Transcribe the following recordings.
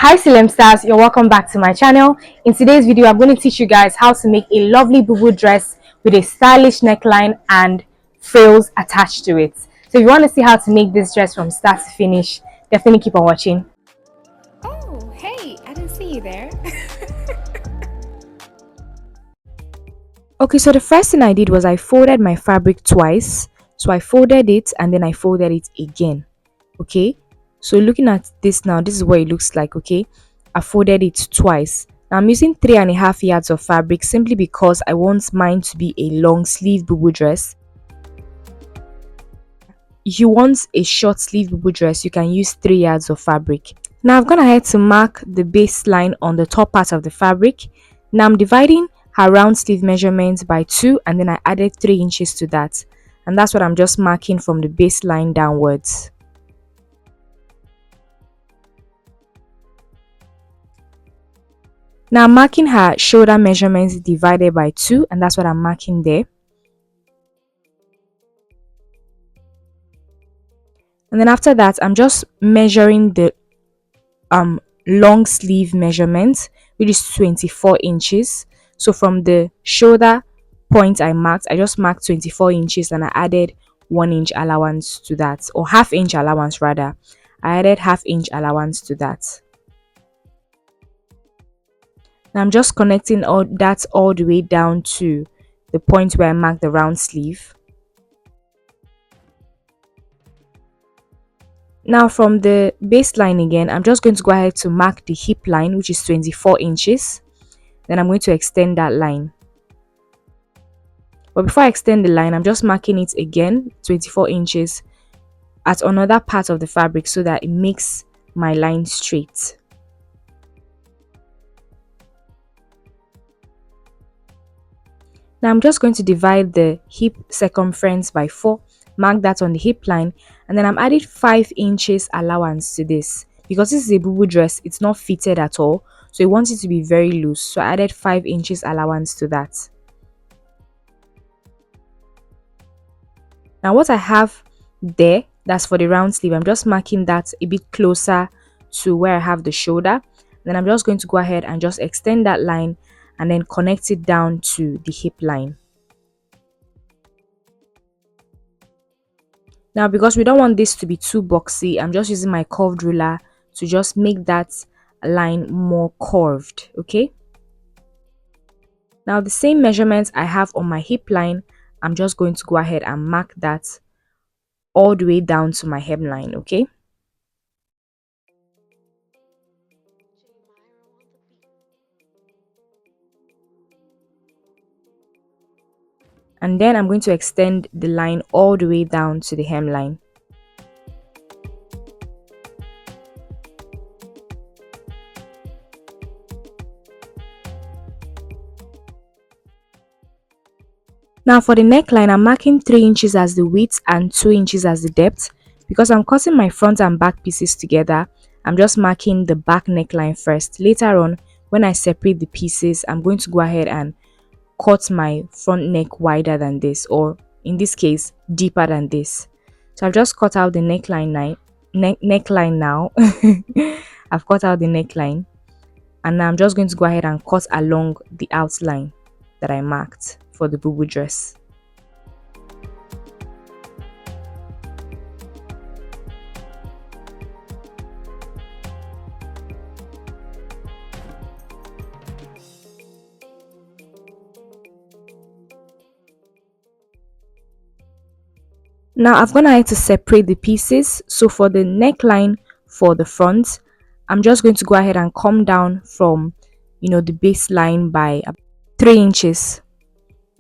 Hi SILEM stars, you're welcome back to my channel. In today's video, I'm going to teach you guys how to make a lovely Bubu dress with a stylish neckline and frills attached to it. So if you want to see how to make this dress from start to finish, definitely keep on watching. Oh, hey, I didn't see you there. Okay, so the first thing I did was I folded my fabric twice. So I folded it and then I folded it again. Okay, so looking at this now, this is what it looks like. Okay, I folded it twice. Now I'm using 3.5 yards of fabric simply because I want mine to be a long sleeve bubu dress. If you want a short sleeve bubu dress, you can use 3 yards of fabric. Now I've gone ahead to mark the baseline on the top part of the fabric. Now I'm dividing her round sleeve measurement by 2 and then I added 3 inches to that. And that's what I'm just marking from the baseline downwards. Now I'm marking her shoulder measurements divided by 2 and that's what I'm marking there. And then after that, I'm just measuring the long sleeve measurement, which is 24 inches. So from the shoulder point I marked, I just marked 24 inches and I added 1 inch allowance to that, or half inch allowance rather. I added half inch allowance to that. Now I'm just connecting all the way down to the point where I marked the round sleeve. Now from the baseline again, I'm just going to go ahead to mark the hip line, which is 24 inches. Then I'm going to extend that line. But before I extend the line, I'm just marking it again, 24 inches at another part of the fabric so that it makes my line straight. Now I'm just going to divide the hip circumference by 4, mark that on the hip line, and then I'm adding 5 inches allowance to this. Because this is a bubu dress, it's not fitted at all, so I want it to be very loose. So I added 5 inches allowance to that. Now what I have there, that's for the round sleeve, I'm just marking that a bit closer to where I have the shoulder. Then I'm just going to go ahead and just extend that line and then connect it down to the hip line. Now because we don't want this to be too boxy, I'm just using my curved ruler to just make that line more curved. Okay, now the same measurements I have on my hip line, I'm just going to go ahead and mark that all the way down to my hemline. Okay, and then I'm going to extend the line all the way down to the hemline. Now for the neckline, I'm marking 3 inches as the width and 2 inches as the depth. Because I'm cutting my front and back pieces together, I'm just marking the back neckline first. Later on, when I separate the pieces, I'm going to go ahead and cut my front neck wider than this, or in this case deeper than this. So I've just cut out the neckline now. I've cut out the neckline, and now I'm just going to go ahead and cut along the outline that I marked for the bubu dress. Now I've gone ahead to separate the pieces. So for the neckline for the front, I'm just going to go ahead and come down from the baseline by 3 inches.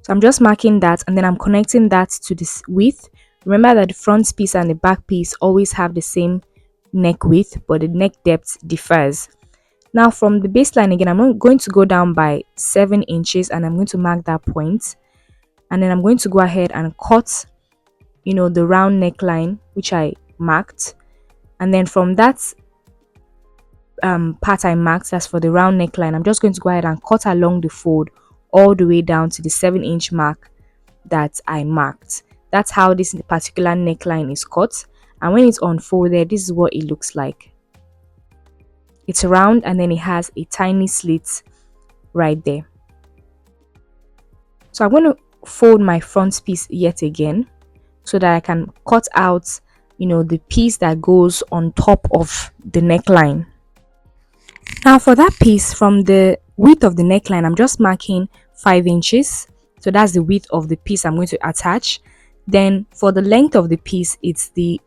So I'm just marking that and then I'm connecting that to this width. Remember that the front piece and the back piece always have the same neck width, but the neck depth differs. Now from the baseline again, I'm going to go down by 7 inches and I'm going to mark that point. And then I'm going to go ahead and cut the round neckline which I marked, and then from that part I marked, that's for the round neckline, I'm just going to go ahead and cut along the fold all the way down to the 7-inch mark that I marked. That's how this particular neckline is cut, and when it's unfolded, this is what it looks like. It's round and then it has a tiny slit right there. So I'm going to fold my front piece yet again so that I can cut out, the piece that goes on top of the neckline. Now for that piece, from the width of the neckline, I'm just marking 5 inches. So that's the width of the piece I'm going to attach. Then for the length of the piece, it's the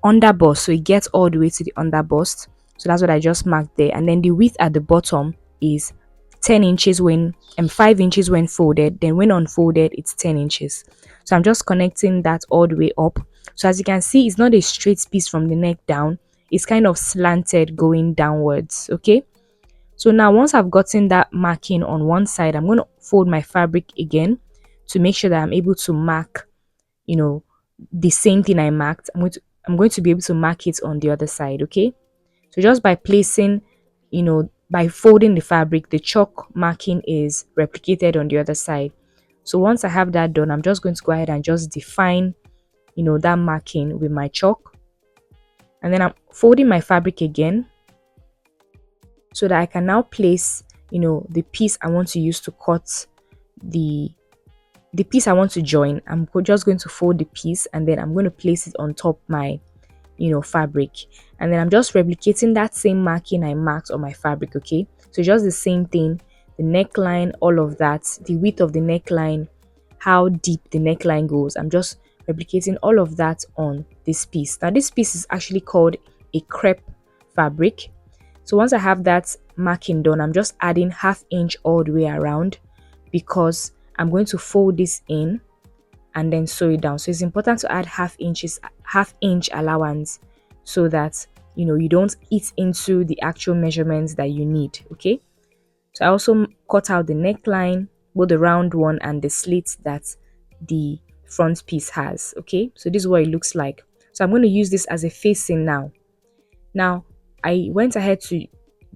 underbust. So it gets all the way to the underbust. So that's what I just marked there. And then the width at the bottom is 10 inches when, and 5 inches when folded. Then when unfolded, it's 10 inches. So I'm just connecting that all the way up. So as you can see, it's not a straight piece from the neck down. It's kind of slanted going downwards. Okay. So now once I've gotten that marking on one side, I'm going to fold my fabric again to make sure that I'm able to mark, the same thing I marked. I'm going to be able to mark it on the other side, okay? So just by placing, by folding the fabric, the chalk marking is replicated on the other side. So once I have that done, I'm just going to go ahead and just define, that marking with my chalk. And then I'm folding my fabric again so that I can now place, the piece I want to use to cut the piece I want to join. I'm just going to fold the piece and then I'm going to place it on top my, fabric. And then I'm just replicating that same marking I marked on my fabric, okay? So just the same thing, the neckline, all of that, the width of the neckline, how deep the neckline goes. I'm just replicating all of that on this piece. Now this piece is actually called a crepe fabric. So once I have that marking done, I'm just adding ½ inch all the way around because I'm going to fold this in and then sew it down. So it's important to add ½ inch allowance so that you don't eat into the actual measurements that you need. Okay. So I also cut out the neckline, both the round one and the slit that the front piece has. Okay. So this is what it looks like. So I'm going to use this as a facing now. Now I went ahead to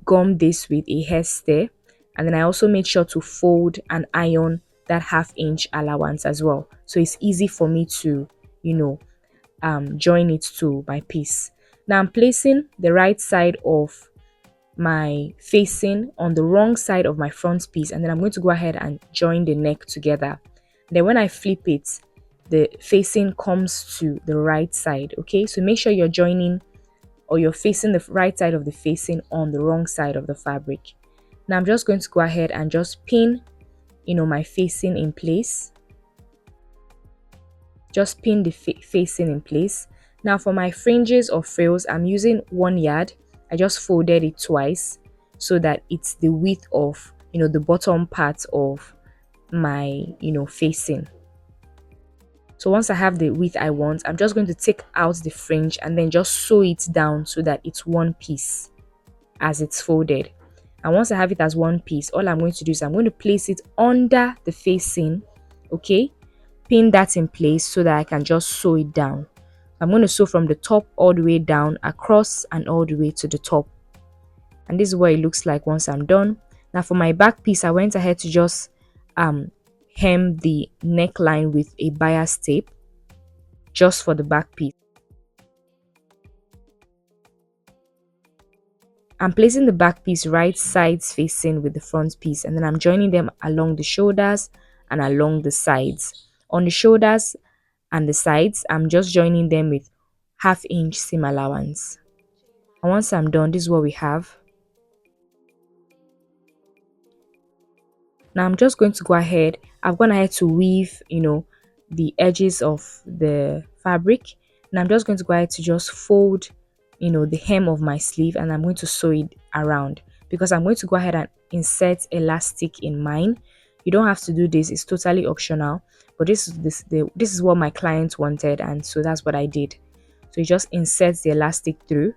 gum this with a hairstay, and then I also made sure to fold and iron that ½ inch allowance as well, so it's easy for me to join it to my piece. Now I'm placing the right side of my facing on the wrong side of my front piece, and then I'm going to go ahead and join the neck together. Then when I flip it, the facing comes to the right side. Okay, so make sure you're joining or you're facing the right side of the facing on the wrong side of the fabric. Now I'm just going to go ahead and just pin my facing in place. Just pin the facing in place. Now for my fringes or frills, I'm using 1 yard. I just folded it twice so that it's the width of the bottom part of my facing. So once I have the width I want, I'm just going to take out the fringe and then just sew it down so that it's one piece as it's folded. And once I have it as one piece, all I'm going to do is I'm going to place it under the facing, okay? Pin that in place so that I can just sew it down. I'm going to sew from the top all the way down, across and all the way to the top. And this is what it looks like once I'm done. Now for my back piece, I went ahead to just hem the neckline with a bias tape just for the back piece. I'm placing the back piece right sides facing with the front piece, and then I'm joining them along the shoulders and along the sides. On the shoulders and the sides, I'm just joining them with ½ inch seam allowance. And once I'm done, this is what we have. Now I'm just going to go ahead. I've gone ahead to weave, the edges of the fabric. And I'm just going to go ahead to just fold, the hem of my sleeve, and I'm going to sew it around because I'm going to go ahead and insert elastic in mine. You don't have to do this; it's totally optional. But this is what my client wanted, and so that's what I did. So you just insert the elastic through.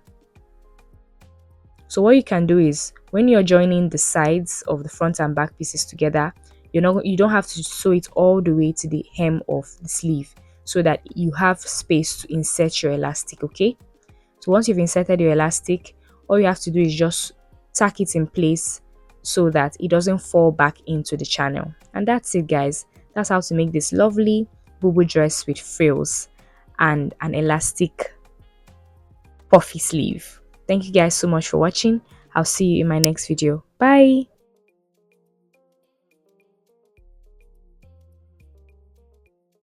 So what you can do is when you're joining the sides of the front and back pieces together, you don't have to sew it all the way to the hem of the sleeve so that you have space to insert your elastic, okay? So once you've inserted your elastic, all you have to do is just tack it in place so that it doesn't fall back into the channel. And that's it, guys. That's how to make this lovely Boubou dress with frills and an elastic puffy sleeve. Thank you guys so much for watching. I'll see you in my next video. Bye.